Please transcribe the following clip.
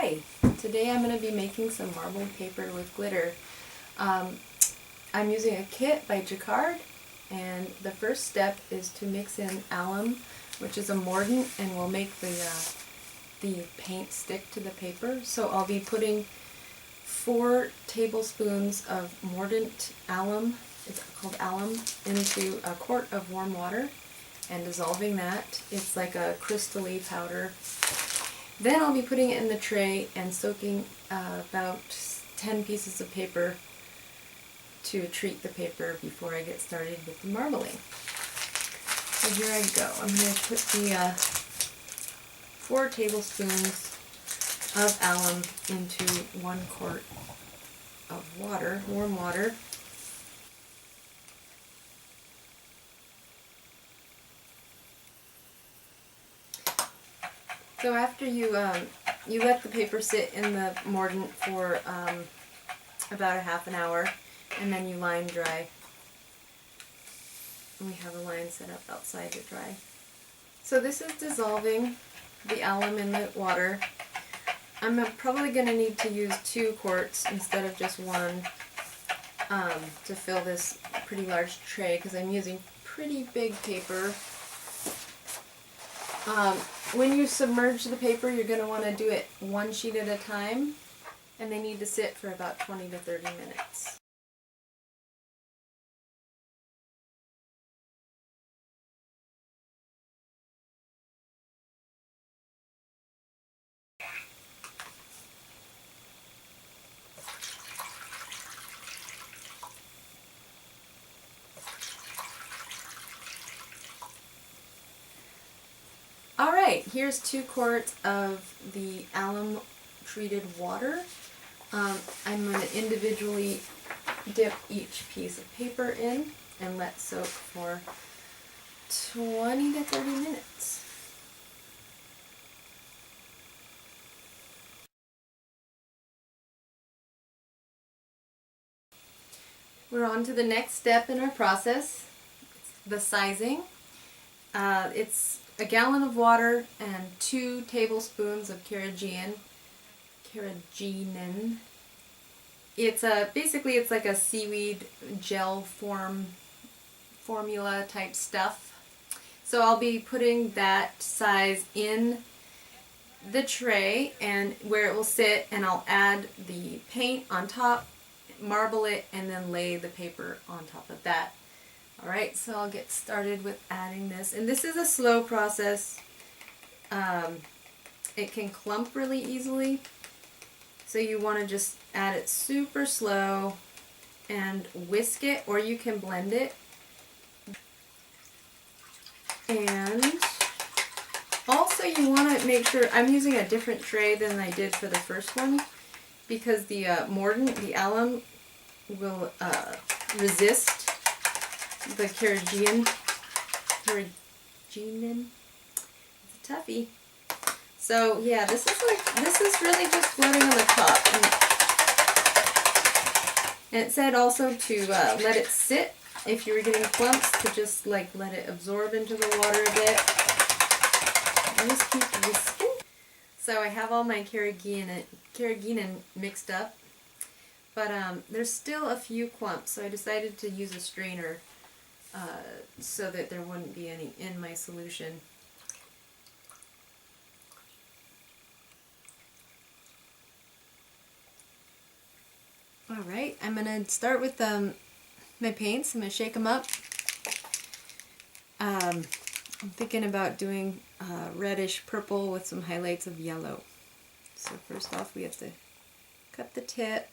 Hi! Today I'm going to be making some marbled paper with glitter. I'm using a kit by Jacquard, and the first step is to mix in alum, which is a mordant, and will make the paint stick to the paper. So I'll be putting 4 tablespoons of mordant alum, it's called alum, into a quart of warm water and dissolving that. It's like a crystal-y powder. Then I'll be putting it in the tray and soaking about 10 pieces of paper to treat the paper before I get started with the marbling. So here I go. I'm going to put the 4 tablespoons of alum into 1 quart of water, warm water. So after you let the paper sit in the mordant for about a half an hour, and then you line dry. And we have a line set up outside to dry. So this is dissolving the alum in the water. I'm probably going to need to use 2 quarts instead of just 1 to fill this pretty large tray, because I'm using pretty big paper. When you submerge the paper, you're going to want to do it 1 sheet at a time, and they need to sit for about 20 to 30 minutes. Alright, here's 2 quarts of the alum treated water. I'm going to individually dip each piece of paper in and let soak for 20 to 30 minutes. We're on to the next step in our process, the sizing. It's a gallon of water and 2 tablespoons of carrageenan. It's basically it's like a seaweed gel formula type stuff. So I'll be putting that size in the tray and where it will sit, and I'll add the paint on top, marble it, and then lay the paper on top of that. Alright, so I'll get started with adding this, and this is a slow process. It can clump really easily, so you want to just add it super slow and whisk it, or you can blend it. And also you want to make sure, I'm using a different tray than I did for the first one, because the mordant, the alum, will resist the carrageenan. It's a toughie. So yeah, this is really just floating on the top. And it said also to let it sit if you were getting clumps, to just like let it absorb into the water a bit. And just keep whisking. So I have all my carrageenan mixed up, but there's still a few clumps, so I decided to use a strainer so that there wouldn't be any in my solution. Alright, I'm going to start with my paints. I'm going to shake them up. I'm thinking about doing reddish purple with some highlights of yellow. So first off we have to cut the tip.